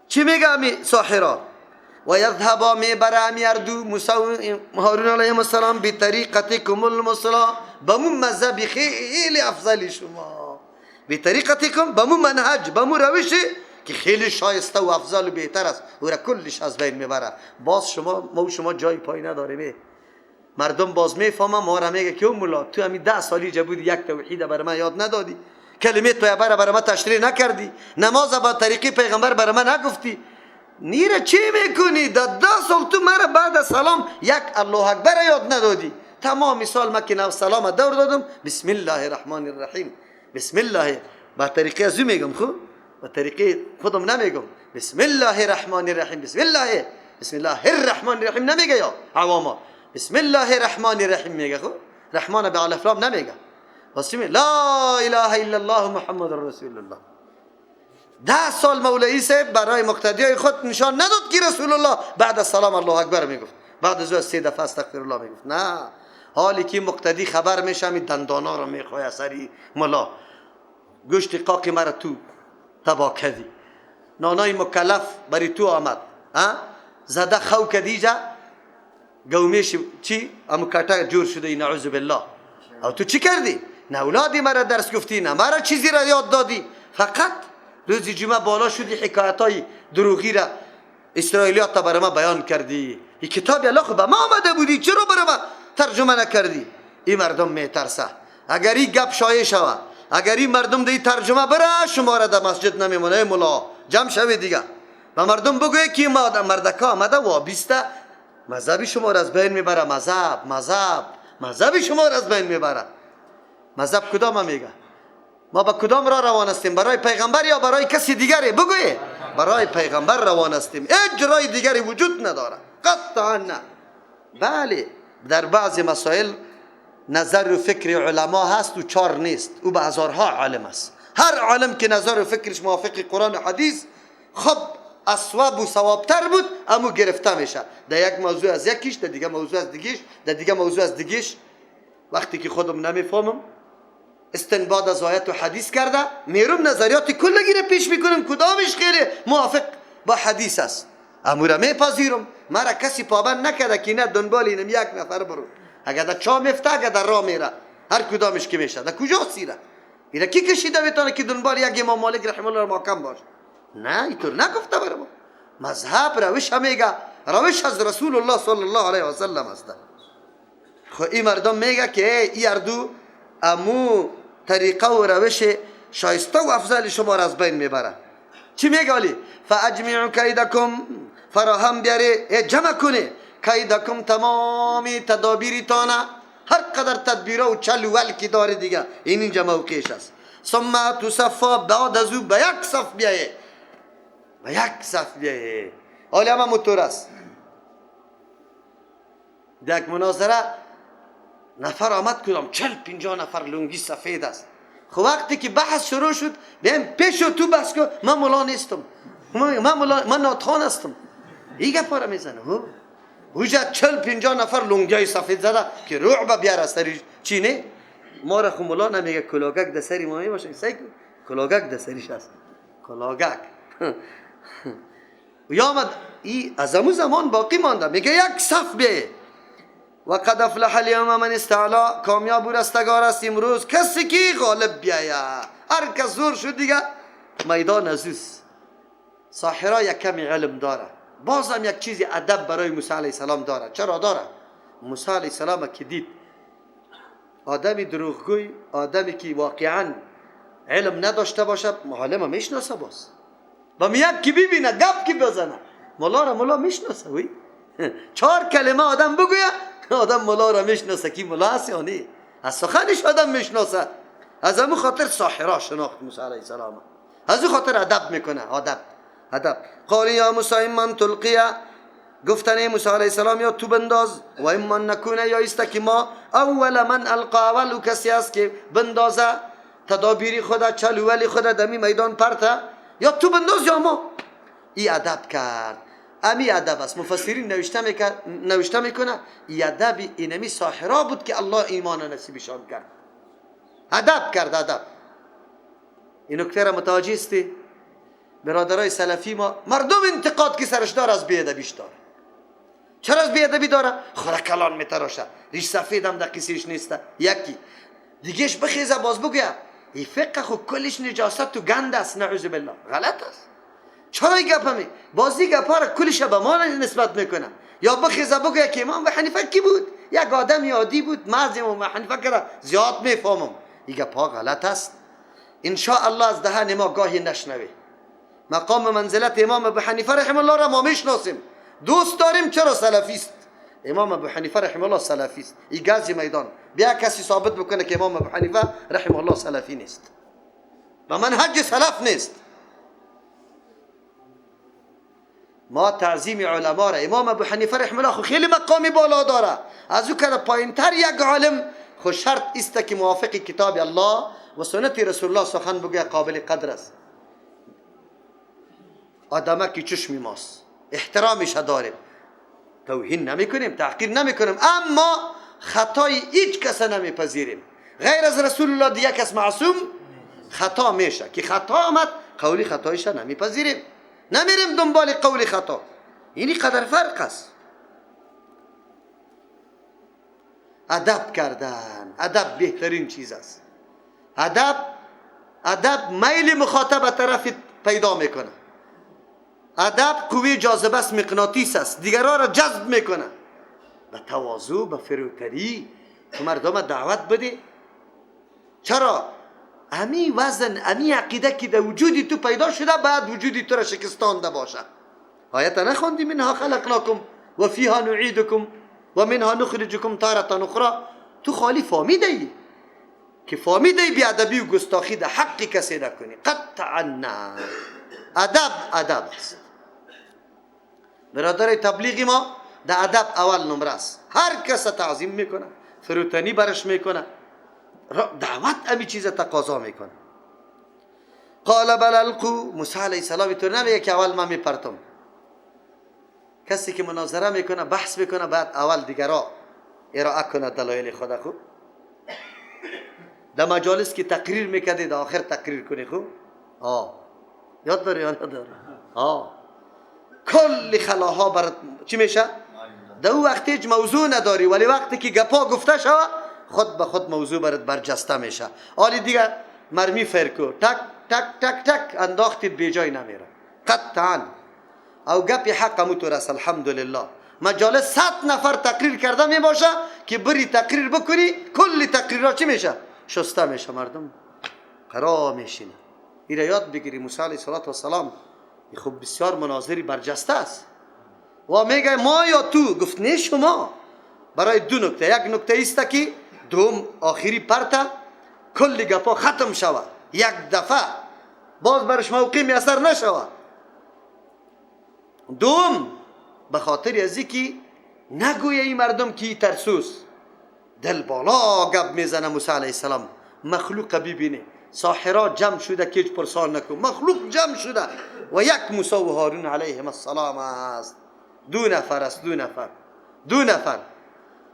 چی میگه امی ساحرا؟ و یذهبا میبره امی اردو موسی هارون علیه السلام به طریقتکم المثلا، بمون مذهبی خیلی افضل شما، به طریقتکم، بمون منهج، بمون روشی که خیلی شایسته و افضل و بهتر است، او را کلش از بین میبره. باز شما جای پای نداریم. مردم باز میفهمم ما را میگه که مولا تو همین 10 سالی جبودی یک توحید برای من یاد ندادی، کلمه طیبه برای من تشریح نکردی، نماز با طریقی پیغمبر برای من نگفتی، نیره چی میکنی؟ 10 سال تو مرا بعد از سلام یک الله اکبر یاد ندادی. تمام مثال ما که نو سلام دور دادم، بسم الله الرحمن الرحیم، بسم الله با طریقه ازو میگم، خب با طریقه خودم نمیگم، بسم الله الرحمن الرحیم، بسم الله الرحمن الرحیم نمیگه یا عواما، بسم الله الرحمن الرحیم میگه. خب رحمان به الف لام نمیگه، بسم لا اله الا الله محمد رسول الله. 10 سال مولوی صاحب برای مقتدیای خود نشان نداد که رسول الله بعد از سلام الله اکبر میگفت، بعد از 3 دفعه استغفر الله میگفت. نه، حالی که مقتدی خبر میشه می دندانا رو میخواه سری مولا گوشت قاقی مرا تو تبا کردی، نانای مکلف بری تو آمد، زده خو کدیجا گومیش چی امو کاتا جور شده، نعوذ بالله. او تو چی کردی؟ نه اولادی مرا درس گفتی، نه مرا چیزی را یاد دادی، فقط روز جمعه بالا شدی حکایتای دروغی را اسرائیلیات تا برای ما بیان کردی. این کتاب الله خب ما آمده بودی، چرا برای ما ترجمه نکردی؟ این مردم میترسه اگر این گپ شایع شوه، اگر این مردم دی ترجمه بره شما را در مسجد نمیمونه. مولا جمع شوی دیگه و مردم بگوی که ما مردکا آمده وابسته مذهبی شما را از بین میبره. مذهبی شما را از بین میبره. مذهب کدام میگه؟ ما با کدام را روان هستیم؟ برای پیغمبر یا برای کسی دیگری؟ بگوی برای پیغمبر روان هستیم، هیچ رای دیگری وجود نداره، قطعا نه. بله در بعض مسائل نظر و فکر علما هست و 4 نیست، او به هزارها عالم است. هر عالم که نظر و فکرش موافق قرآن و حدیث خب اصواب و صوابتر بود اما گرفته میشه در یک موضوع از یکیش، در دیگه موضوع از دیگیش، در دیگه موضوع از دیگیش. وقتی که خودم نمیفهمم استنباط از آیت و حدیث کرده میرم نظریات کلگی رو پیش میکنم کدامش خیلی موافق با حدیث است، امورا میپذیرم. مرا کسی پابند نکرده که نه دنبال اینم یک نفر برو، اگر در چا میفته اگر در راه میره هر کدامش که میشه در کجا سیره اینا کی کشیده بتونه که دنبال یک امام مالک رحمه الله محکم باشه؟ نه اینطور نگفته برام. مذهب روش میگه، روش از رسول الله صلی الله علیه و سلم است. خب این مردم میگه که این اردو امو طریقه و روش شایسته و افضل شما را از بین میبره. چی میگه علی؟ فاجمعوا کیدکم، فراهم بیاره جمع کنه، کیدکم تمامی تدابیرتان، هر قدر تدبیره و چل و ول که داره دیگه این اینجا موقعش است. ثم تصفا، بعد از او به یک صف بیایه، به یک صف بیایه. حالی همه موتور است. یک مناظره نفر آمد کدام 40-50 نفر لنگی سفید است. خب وقتی که بحث شروع شد بهم پیشو تو بس کن، من مولا نیستم، من ناتخوان هستم، این گپ را میزنه. اوجا 40-50 نفر لنگی سفید زده که رعب بیاره سری چی نه؟ ما را خو مولا نمیگه کلاگک در سری ما میباشه، کلاگک در سریش هست، کلاگک. و یا آمد ای از امو زمان باقی مانده، میگه یک صف بیه. و قد افلح اليوم من استعلا، کامیاب و رستگار است امروز کسی که غالب بیایه. هر کس زور شد دیگه میدان ازوست. ساحرا یک کمی علم داره، بازم یک چیزی ادب برای موسی علیه السلام داره. چرا داره؟ موسی علیه السلام که دید آدمی دروغگوی، آدمی که واقعا علم نداشته باشه، معلم میشناسه، باز با میاد که ببینه گپ که بزنه، مولا را مولا میشناسه. وی 4 کلمه آدم بگویه آدم مولا را میشناسه که مولا هست یا نه، از سخنش آدم میشناسه. از همون خاطر ساحرا شناخت موسی علیه السلام، از اون خاطر ادب میکنه. ادب. قال یا موسی من تلقیه، گفتن موسی علیه السلام یا تو بنداز، و اما نکونه یا است که ما اول من القا، اول کسی است که بندازه تدابیری خدا چلولی خدا دمی میدان پرته، یا تو بنداز یا ما. ای ادب کرد. امی ادب است. مفسرین نوشته میکنه ای ادب اینمی ساحرا بود که الله ایمان نصیبشان کرد. ادب کرد. ادب. این نکته را متوجه استی؟ برادرای سلفی ما مردم انتقاد که سرش دار از بیادبیش داره. چرا از بیادبی داره؟ خدا کلان میتراشه، ریش سفید هم در قصیش نیسته. یکی دیگهش بخیزه باز بگویه این فقه خود کلش نجاست و گند است، نعوذ بالله. غلط است. چرا این گپ همی بازی گپا را کلش به ما نسبت میکنه؟ یا بخیزه بگویه که امام ابو حنیفه کی بود؟ یک آدم عادی بود، محض امام ابو حنیفه کرا زیاد میفهمم. این گپا غلط است. ان شاء الله از دهن ما گاهی نشنوی. مقام و منزلت امام ابو حنیفه رحمه الله را ما میشناسیم، دوست داریم. چرا؟ سلفیست. امام ابو حنیفه رحمه الله سلفیست. این گازی میدان بیا کسی ثابت بکنه که امام ابو حنیفه رحمه الله سلفی نیست، و منهج سلف نیست. ما تعظیم علما را، امام ابو حنیفه رحمه الله خو خیلی مقامی بالا داره، از او که پایینتر یک عالم خو شرط است که موافق کتاب الله و سنت رسول الله سخن بگه، قابل قدر است. آدمه که چشمی ماست، احترامش داریم، توهین نمی کنیم، تحقیر نمی کنیم، اما خطای هیچ کس نمیپذیریم. غیر از رسول الله دیگه کس معصوم خطا میشه، که خطا آمد قولی خطایش نمیپذیریم، نمیریم دنبال قول خطا. اینی قدر فرق است. ادب کردن، ادب بهترین چیز است. ادب میل مخاطب طرف پیدا میکنه. ادب قوی جاذبه است، مغناطیس است، دیگران را جذب میکنه. به تواضع، به فروتنی تو مردم دعوت بده. چرا؟ امی وزن، امی عقیده که در وجودی تو پیدا شده بعد وجودی تو را شکستانده باشه. آیت نخوندی منها خلقناکم و فیها نعیدکم و منها نخرجکم تارة اخرى؟ تو خالی فهمیدی که فهمیدی بیادبی و گستاخی در حق کسی نکنی. قطعا نه. ادب است. برادر تبلیغی ما در ادب اول نمره است. هر کس تعظیم میکنه، فروتنی برش میکنه، دعوت امی چیز تقاضا میکنه. قال بل القوا، موسی علیه السلام تو نمیگه که اول من میپرتم. کسی که مناظره میکنه، بحث میکنه، بعد اول دیگرا ارائه کنه دلایل خود. خوب در مجالس که تقریر میکردی در آخر تقریر کنی. خوب یاد داری یا نداری؟ کل خلاها برات چی میشه؟ در او وقت هیچ موضوع نداری، ولی وقتی که گپا گفته شوه خود به خود موضوع برات برجسته میشه. حالی دیگه مرمی فرکو تک تک تک تک انداختید بی جای نمیره. قطعا او گپی حق متور است. الحمدلله مجالس 100 نفر تقریر کرده می باشه که بری تقریر بکنی، کل تقریرها چی میشه؟ شسته میشه، مردم قرار میشینه. این را یاد بگیری. موسی علیه السلام خب بسیار مناظری برجسته است و میگه ما یا تو؟ گفت نه شما. برای دو نکته. یک نکته است که دوم آخری پرته کل گپا ختم شوه یک دفعه، باز برش موقع میسر نشوه. دوم به خاطر ازی که نگویه این مردم که ترسوس دل بالا گپ میزنه. موسی علیه السلام مخلوق ببینه، ساحرات جمع شده که هیچ پرسان نکن، مخلوق جمع شده و یک موسی و هارون علیهم السلام است. دو نفر است. دو نفر.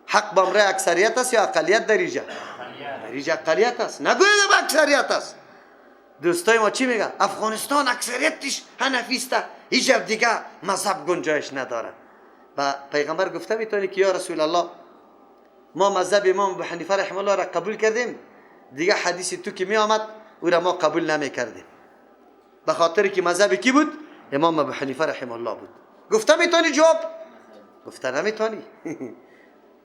حق بامره اکثریت است یا اقلیت؟ دریجه اقلیت است. نگوید به اکثریت است. دوستای ما چی میگن؟ افغانستان اکثریتش حنفی است، هیچ دیگه مذهب گنجایش نداره. و پیغمبر گفته میتونی که یا رسول الله ما مذهب امام ابو حنیفه رحمه الله را قبول کردیم، دیگه حدیث تو که می آمد او را ما قبول نمی کردیم، به خاطر که مذهب کی بود؟ امام ابو حنیفه رحمه الله بود. گفته میتونی جواب؟ گفته نمیتونی.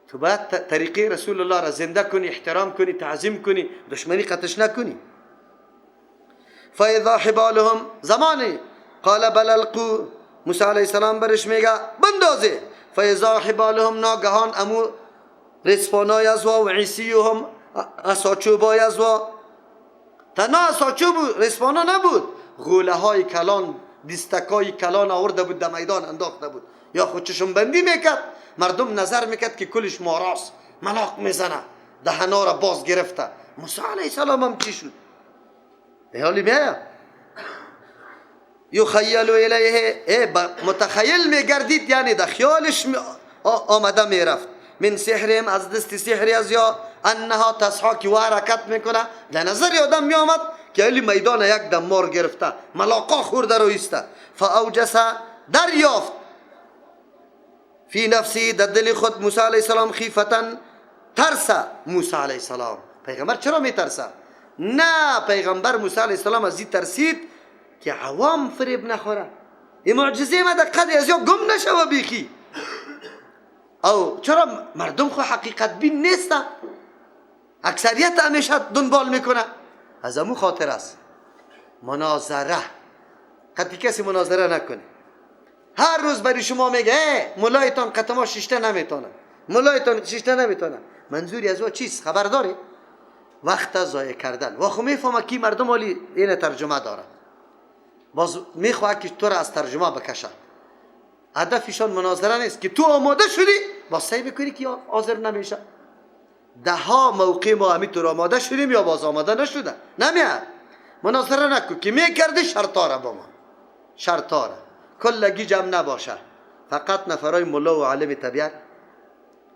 تو باید طریقه رسول الله را زنده کنی، احترام کنی، تعظیم کنی، دشمنی قطش نکنی. فاذا حبالهم زمانی قال بل القوا، موسی علیه السلام برش میگه بندازه. فاذا حبالهم ناگهان امو رسپانای از و عیسیهم اساچوبای از و تنها اساچوب رسپانا نبود، غوله های کلان، دستکای کلان آورده بود در میدان انداخته بود، یا خود چشم بندی میکرد، مردم نظر میکرد که کلش ماراست، ملاق میزنه، دهنا را باز گرفته. موسی علیه السلام هم چی شد؟ حالی میاد یخیل الیه، متخیل میگردید، یعنی در خیالش آمده میرفت. من سحرهم، از دست سحری از یا انها تسحا که و حرکت میکنه. در نظر آدم میامد که علی میدان یک دم مار گرفته ملاقا خورده رو ایسته فاوجس دریافت فی نفسی در دل خود موسی علیه السلام خیفتن ترس موسی علیه السلام پیغمبر چرا میترسه نه پیغمبر موسی علیه السلام از این ترسید که عوام فریب نخوره این معجزه ما دقیقه از یا گم نشوه بیخی او چرا مردم خو حقیقت بین نیستن اکثریت همیشه دنبال میکنه از امو خاطر است مناظره قطعی کسی مناظره نکنه هر روز برای شما میگه ملایتان قطما ششته نمیتونه ملایتان ششته نمیتونه منظوری از او چیست خبر داری وقت ضایع کردن و خو میفهمه کی مردم ولی این ترجمه داره باز میخواه که تو را از ترجمه بکشه هدفشان مناظره نیست که تو آماده شدی باز سعی بکنی که حاضر نمیشه ده ها موقع ما همینطور آماده شدیم یا باز آماده نشده نمیاد مناظره نکن که میکردی شرطاره با ما شرطاره کلگی جمع نباشه فقط نفرای ملا و عالم طبیعت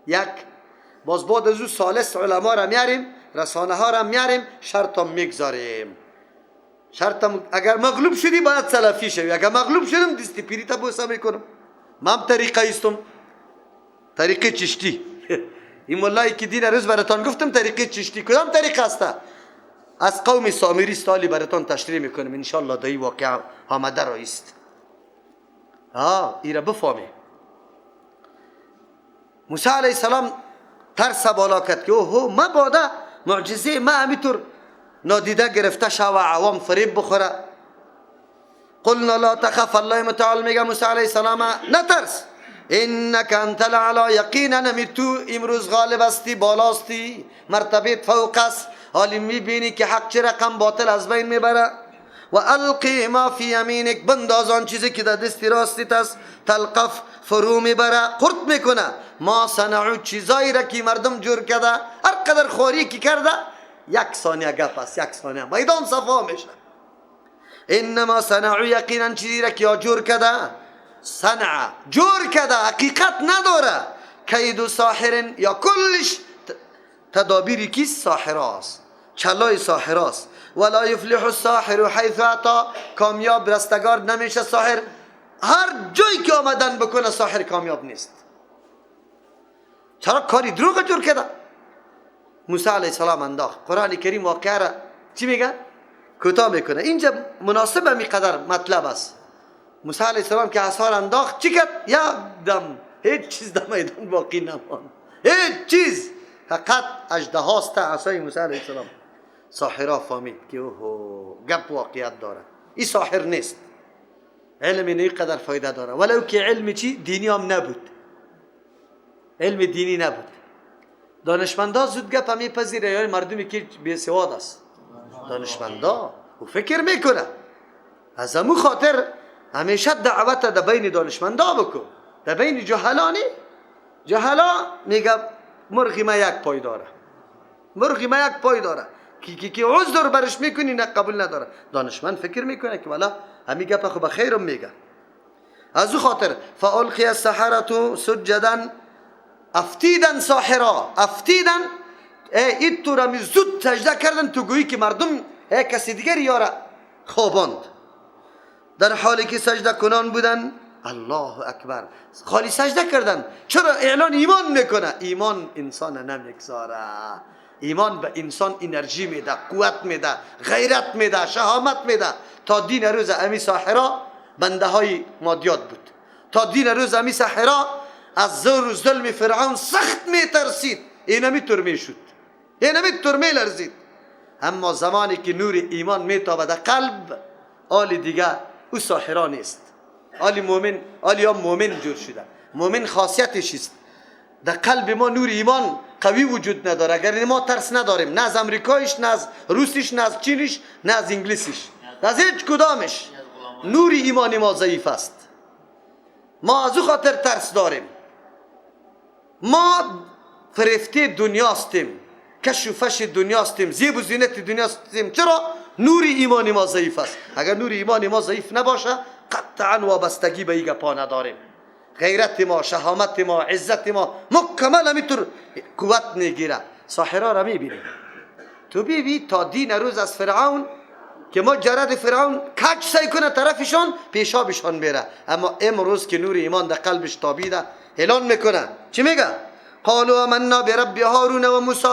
یک باز بعد از او سالس علما را میاریم رسانه ها را میاریم شرط هم میگذاریم شرط اگر مغلوب شدی باید سلفی شوی اگر مغلوب شدم دستی پیری تا بوسه میکنم من طریقه ایستم طریقه چشتی این ملایی که دین روز براتان گفتم طریقه چشتی کدام طریقه است از قوم سامری سالی براتان تشریح میکنم انشالله دایی واقع آمده رایست ایره بفهمی موسی علیه السلام ترس بالا کرد که اوه ما باده معجزه ما همیطور نادیده گرفته شو عوام فریب بخوره قلنا لا تخف الله متعال میگه موسی علیه السلام نترس انک انت لعلا یقینا نمی تو امروز غالب استی بالاستی مرتبت فوق است حالی میبینی که حق چه رقم باطل از بین میبره و القی ما فی یمینک بنداز آن چیزی که در دستی راستیت است تلقف فرو میبره قرط میکنه ما صنعو چیزایی را که مردم جور کرده هر قدر خوری که کرده یک ثانیه گپ است یک ثانیه میدان صفا میشه انما صنعو یقینا چیزی را که جور کرده صنع جور کرده حقیقت نداره کید ساحر یا کلش تدابیری کی ساحر است چلای ساحر است ولا یفلح الساحر حیث اتا کامیاب رستگار نمیشه ساحر هر جایی که آمدن بکنه ساحر کامیاب نیست چرا کاری دروغ جور کرده موسی علیه السلام انداخت قرآن کریم واقعه را چی میگه کوتاه میکنه اینجا مناسب همیقدر مطلب است موسی علیه السلام که عصا را انداخت چی کرد یک دم هیچ چیز در میدان باقی نماند هیچ چیز فقط اژدهاست عصای موسی علیه السلام ساحرها فهمید که اوه گپ واقعیت داره این ساحر نیست علم اینه قدر فایده داره ولو که علم چی دینی هم نبود علم دینی نبود دانشمندا زود گپ هم میپذیره یا مردمی که بی سواد است دانشمندا و فکر میکنه از همون خاطر همیشه دعوت در بین دانشمندا بکن در بین جهلانی جهلا میگه مرغی ما یک پای داره مرغی ما یک پای داره که عذر برش میکنی نه قبول نداره دانشمند فکر میکنه که والا همین گپ خو بخیرم میگه از او خاطر فالقی السحرة سجدا افتیدن ساحرا افتیدن این تو را می زود سجده کردن تو گویی که مردم کسی دیگر یاره خواباند در حالی که سجده کنان بودن الله اکبر خالی سجده کردن چرا اعلان ایمان میکنه ایمان انسان نمیگذاره ایمان به انسان انرژی میده قوت میده غیرت میده شهامت میده تا دین روز امی ساحرا بنده های مادیات بود تا دین روز امی ساحرا از زور و ظلم فرعون سخت میترسید این میطور میشد این میطور میلرزید اما زمانی که نور ایمان میتابه در قلب آل دیگه او ساحرا نیست آل مومن آل مومن جور شده مومن خاصیتش است در قلب ما نور ایمان قوی وجود نداره اگر ما ترس نداریم نه از امریکایش نه از روسیش نه از چینیش نه از انگلیسیش نه از هیچ کدامش نور ایمان ما ضعیف است ما از او خاطر ترس داریم ما فرفته دنیاستیم کش و فش دنیاستیم زیب و زینت دنیاستیم چرا نور ایمان ما ضعیف است اگر نور ایمان ما ضعیف نباشه قطعا وابستگی به این گپا نداریم غیرت ما شهامت ما عزت ما مکمل همیطور قوت میگیره ساحرها را میبینیم تو بیبی تا دین روز از فرعون که مجرد فرعون کج سعی کنه طرفشان پیشابشان بره. اما امروز که نور ایمان در قلبش تابیده اعلان میکنه چی میگه؟ قالوا آمنا برب هارون و موسی.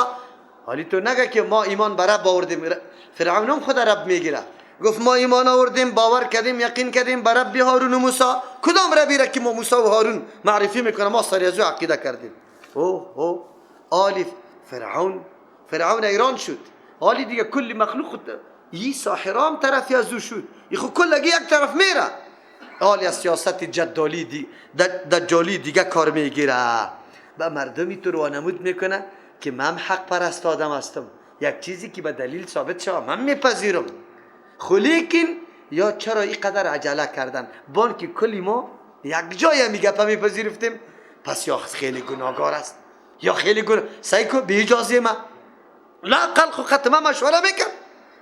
حالی تو نگه که ما ایمان بر رب آوردیم. فرعون هم خود رب میگیره، گفت ما ایمان آوردیم، باور کردیم، یقین کردیم بر رب هارون و موسی. کدام ربی را که ما موسی و هارون معرفی میکنه ما سر از او عقیده کردیم. اوه آلی فرعون ایران شد. حالی دیگه کل مخلوق این ساحرام طرفی از او شد، این خود کلگی یک طرف میره. حالی از سیاست دجالی دیگه کار میگیره، و مردمی تو روانمود میکنه که من حق پرست آدم هستم، یک چیزی که به دلیل ثابت شود من میپذیرم. لیکن یا چرا این قدر عجله کردن؟ بان که کلی ما یک جای میگه پا میپذیرفتیم، پس یا خیلی گناهگار است یا خیلی گناه. سعی کن به اجازه ما، لا اقل خو ختمه مشوره میکن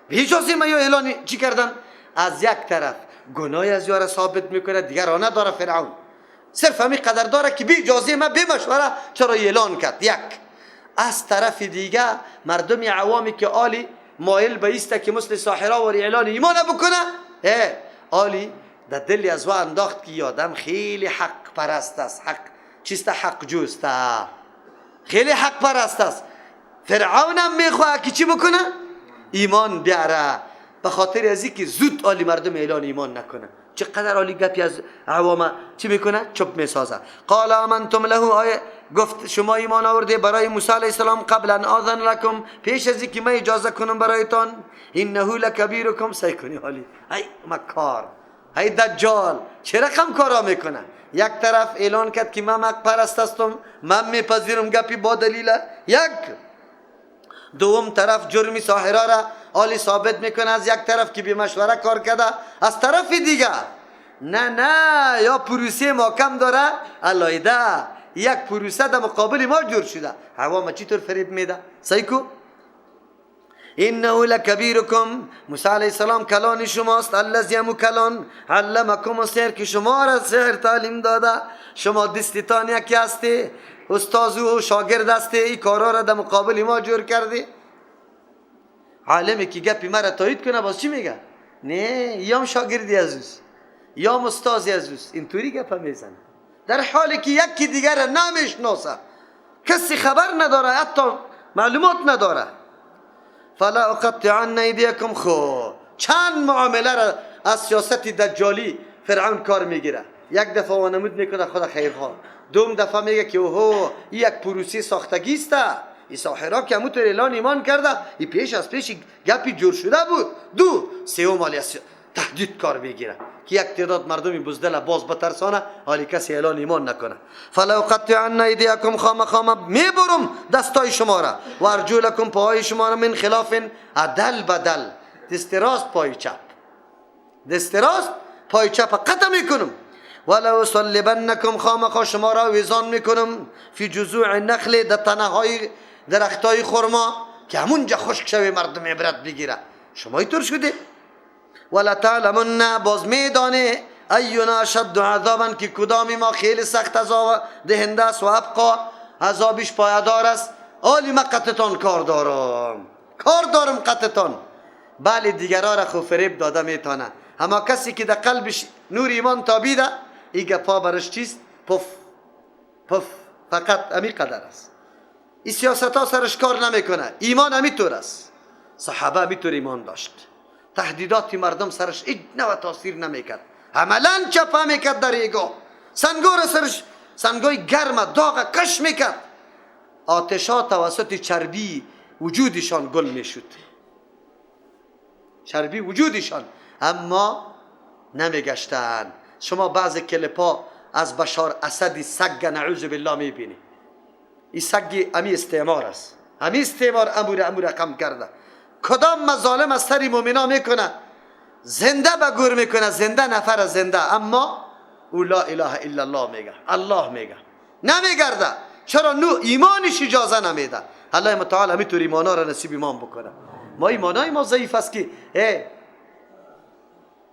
به اجازه ما. یا اعلان چی کردن؟ از یک طرف گناهی از یاره ثابت میکنه، دیگر را نداره فرعون، صرف همی قدر داره که به اجازه ما به مشوره چرا اعلان کرد. یک از طرف دیگه مردم عوامی که آلی مایل به ایسته که مثل ساحرا و اعلان ایمان بکنه، آلی در دلی از و انداخت که آدم خیلی حق پرست است، حق چیست؟ حق جوست، خیلی حق پرست است. فرعون هم میخواه که چی بکنه؟ ایمان بیاره. به خاطر ازی که زود آلی مردم اعلان ایمان نکنه. چقدر آلی گپی از عوام چی میکنه؟ چپ میسازه. قال آمنتم له، آیه گفت شما ایمان آورده برای موسی علیه السلام قبل ان آذن لکم، پیش از اینکه من اجازه کنم برایتان، انه لکبیرکم، سعی کنی حالی ای مکار، ای دجال چه رقم کارا میکنه. یک طرف اعلان کرد که من حق پرست هستم، من میپذیرم گپی با دلیل. یک دوم طرف جرمی ساحرا را آلی ثابت میکنه از یک طرف که بی مشوره کار کرده، از طرف دیگه نه یا پروسه محکم داره علایده، یک پروسه در مقابل ما جور شده. عوام چطور فریب میده؟ صحیح کو؟ انه لکبیرکم، موسی علیه السلام کلان شماست، الذی هم کلان علمکم السحر، که شما را سحر تعلیم داده، شما دستتان یکی هستی، استاد و شاگرد هستی، این کارا را در مقابل ما جور کردی. عالمی که گپی مرا تایید کنه باز چی میگه؟ نه یا شاگردی از اوست یا استادی از اوست، اینطوری گپا میزنه، در حالی که یکی دیگر را نمیشناسه، کسی خبر نداره، حتی معلومات نداره. فلا اقطعن ایدیکم، خو چند معامله را از سیاست دجالی فرعون کار میگیره. یک دفعه وانمود میکنه خدا خیر ها، دوم دفعه میگه که اوه این یک پروسه ساختگی است، این ساحرا که همونطور اعلان ایمان کرده، این پیش از پیش گپی جور شده بود. دو سوم مالی تهدید کار میگیره که یک تعداد مردمی بزدل باز بترسانه، حالی کسی اعلان ایمان نکنه. فلا اقطعن ایدیکم، خام میبرم دستای شما را، و ارجلکم، پاهای شما را، من خلاف، عدل بدل، دست راست پای چپ، دست راست پای چپ قطع میکنم. ولو صلبنکم، خام شما را ویزان میکنم، فی جذوع النخل، در تنه های درختای خرما که همونجا خشک شوی مردم عبرت بگیره. شما اینطور شده. ولا تعلمن، باز میدانه، اینا اشد عذابا، که کدامی ما خیلی سخت عذاب دهنده است، و ابقا، عذابش پایدار است. آلی من قطعتان کار دارم قطعتان. بله دیگرها را خو فریب داده میتانه، اما کسی که در قلبش نور ایمان تابیده، این گپا برش چیست؟ پف فقط امی قدر است. این سیاست ها سرش کار نمیکنه. ایمان امی طور است. صحابه امی طور ایمان داشت، تهدیدات مردم سرش هیچ نوع تاثیر نمیکرد، عملا چپا میکرد در ایگاه، سنگور سرش سنگای گرم داغ کش میکرد، آتشا توسط چربی وجودشان گل میشد، چربی وجودشان، اما نمیگشتن. شما بعض کلپا از بشار اسد سگ نعوذ بالله میبینی، این سگ امی استعمار است، امی استعمار امور رقم کرده. کدام مظالم از سری مومنا میکنه، زنده به گور میکنه، زنده نفر زنده، اما او لا اله الا الله میگه، الله میگه، نمیگرده. چرا؟ نو ایمانش اجازه نمیده. الله متعال همینطور ایمانا را نصیب ایمان بکنه. ما ایمانای ما ضعیف است که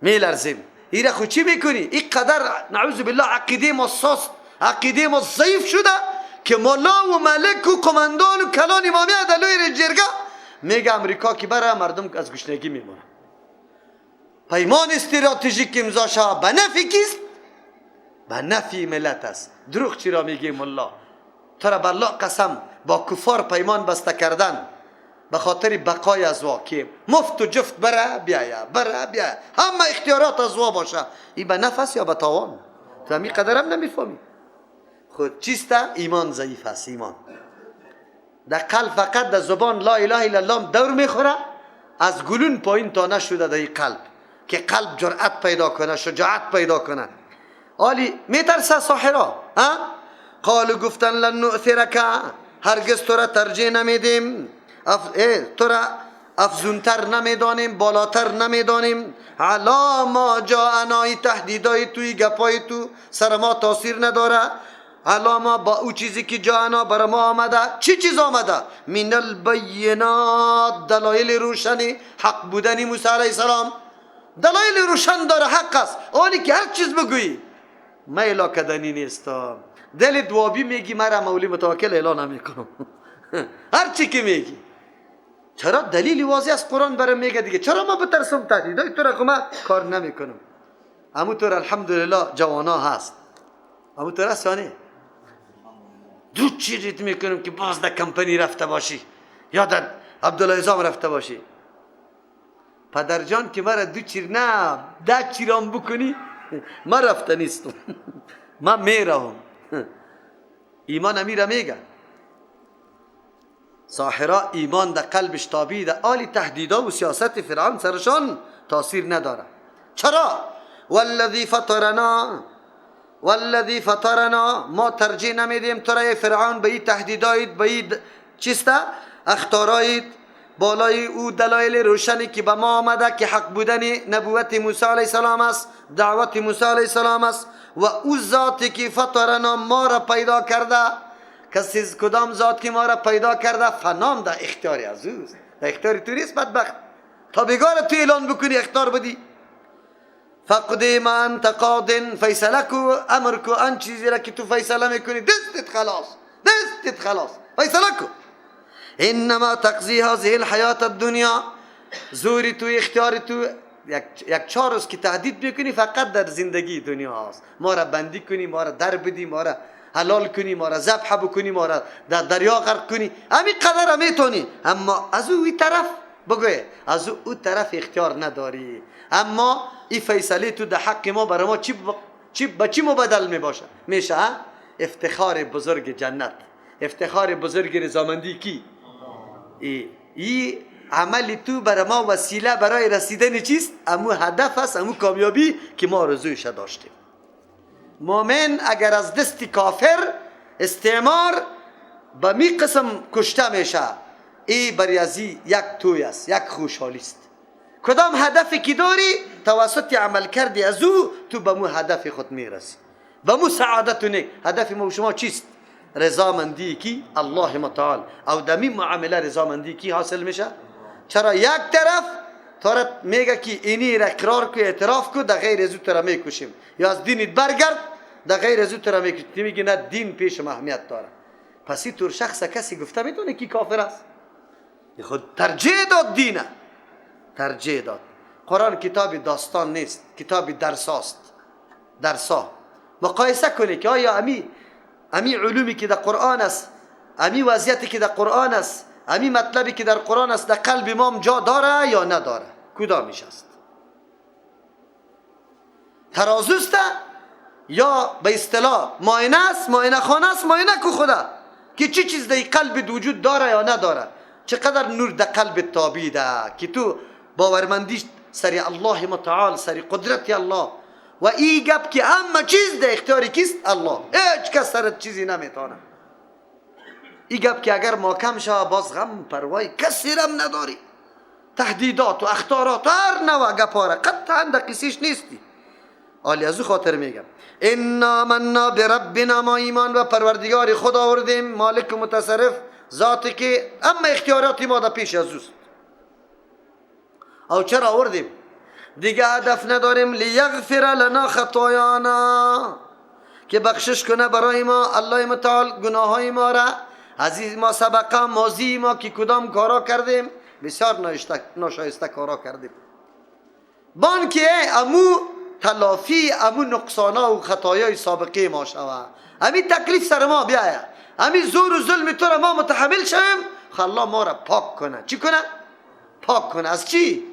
میلرزیم. ایره خود چی میکنی؟ این قدر نعوذ بالله عقیده ما سست، عقیده ما ضعیف شده که مولا و ملک و قماندان و کلان امامی عدلوی جرگه میگه امریکا که بره مردم از گشنگی میمونه. پیمان استراتژیک امضا شود به نفع کیست؟ به نفع ملت است. دروغ چرا میگی ملا؟ تو را بالله قسم با کفار پیمان بسته کردن به خاطر بقای ازوا که مفت و جفت بره بیایا بره بیایا همه اختیارات ازوا باشه، این به نفع است یا به تاوان؟ تو همین قدرم نمیفهمی. خود چیست؟ ایمان ضعیف است. ایمان در قلب فقط در زبان لا اله الا الله دور میخوره، از گلون پایین تا نشده در قلب که قلب جرأت پیدا کنه، شجاعت پیدا کنه. آلی میترسه ساحرا؟ قالو گفتن لن نؤثرک، هرگز تو را ترجیح نمیدیم، تو را افزونتر نمیدانیم، بالاتر نمیدانیم. علا ما جاءنا، تهدیدای توی گپای تو سر ما تاثیر نداره. علا ما با او چیزی که جاءنا بر ما آمده. چی چیز آمده؟ من البینات، دلایل روشنی حق بودنی موسی علیه السلام. دلایل روشن داره، حق است. آنی که هر چیز بگویی میلا کدنی نیست. دل دوابی میگی مرا مولی متوکل اعلان نمیکنم هر چی که میگی. چرا؟ دلیلی واضح از قرآن برام میگه دیگه. چرا ما بترسم تهدیدای تو را که من کار نمیکنم؟ همونطور الحمدلله جوانا هست، همونطور هست یا نه؟ دو چیزیت میکنم که باز در کمپنی رفته باشی یا در عبدالعظام رفته باشی. پدر جان که مرا دو چیر نه ده چیرام بکنی من رفته نیستم من میرم. ایمان امیره میگه ساحرا ایمان در قلبش تابیده، آلی تهدیدا و سیاست فرعون سرشان تاثیر نداره. چرا؟ والذی فطرنا، ما ترجیح نمیدیم تو را فرعون به این تهدیدایت، به این چیسته اختارایت بالای او دلایل روشنی که به ما آمده که حق بودن نبوت موسی علیه السلام است، دعوت موسی علیه السلام است. و او ذاتی که فطرنا ما را پیدا کرده، کسی کدام ذات که ما را پیدا کرده فنام در اختیاری از اوست، در اختیاری تو نیست بدبخت. تا بگار تو اعلان بکنی اختیار بدی. فقدی ما انت قاض، فیصله کو، امر کو، آن چیزی را که تو فیصله میکنی دستت خلاص فیصله کو. انما تقضی هذه الحیات الدنیا، زوری تو اختیار تو یک 4 روز که تهدید میکنی فقط در زندگی دنیا هست. ما را بندی کنی، ما را در بدی، ما را حلال کنی، ما را ذبح بکنی، ما را در دریا غرق کنی، همین قدر میتونی. اما از او طرف بگوی از او طرف اختیار نداری. اما این فیصله تو در حق ما برای ما چی مبدل میباشه؟ میشه افتخار بزرگ جنت، افتخار بزرگ رضامندی کی؟ ای عمل تو برای ما وسیله برای رسیدن چیست؟ امو هدف است، امو کامیابی که ما آرزویش داشتیم. مومن اگر از دست کافر استعمار به می قسم کشته میشه، ای بریازی یک توی است، یک خوشحالی است. کدام هدفی که داری توسط عمل کردی از او تو به مو هدف خود میرسی، به مو سعادت و نیک. هدف ما شما چیست؟ رضامندی کی؟ الله متعال. او دمی معامله رضامندی کی حاصل میشه؟ چرا یک طرف تو میگه که اینی را اقرار کو، اعتراف کو، در غیر از او تو را میکشیم، یا از دینت برگرد، در غیر از او تو را میکشیم. میگی نه دین پیش اهمیت داره. پس این طور شخص کسی گفته میتونه کی کافر است؟ خود ترجیح داد دینه، ترجیح داد. قرآن کتاب داستان نیست، کتاب درساست. درسا مقایسه کنی که آیا امی علومی که در قرآن است، امی وضعیتی که در قرآن است، امی مطلبی که در قرآن است در قلب ما جا داره یا نداره؟ کدامش است؟ ترازوست یا به اصطلاح معاینه است، معاینه خانه است، معاینه کو خدا که چی چیز در قلب وجود داره یا نداره؟ چقدر نور در قلب تابیده که تو باورمندیش سری الله متعال، سری قدرت الله و ای گپ که همه چیز در اختیاری کیست؟ الله. هیچ کس سرت چیزی نمیتونه. ای گپ که اگر محکم شود باز غم پروای کسی رم نداری. تهدیدات و اختارات هر نوع گپاره قطعا در قصیش نیستی. آلی از او خاطر میگم انا منا بربنا، ما ایمان و پروردگار خود آوردیم، مالک و متصرف، ذاتی که اما اختیاراتی ما در پیش از اوست. او چرا آوردیم؟ دیگه هدف نداریم لیغفر لنا خطایانا، که بخشش کنه برای ما الله متعال گناههای ما را، عزیز ما سبقه ماضی ما که کدام کارا کردیم، بسیار ناشایسته کارا کردیم. بان که امو تلافی امو نقصانا و خطایای سابقه ما شوه. همین تکلیف سر ما بیایه، همین زور و ظلم تو را ما متحمل شویم، خلا ما را پاک کنه. چی کنه؟ پاک کنه. از چی؟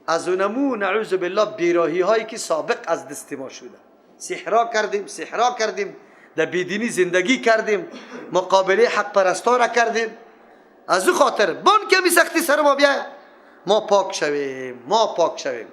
از اونمو نعوذ بالله بیراهی هایی که سابق از دست ما شده. سحرا کردیم، در بیدینی زندگی کردیم، مقابله حق پرستا را کردیم. از او خاطر بان که می سختی سر ما بیایه، ما پاک شویم.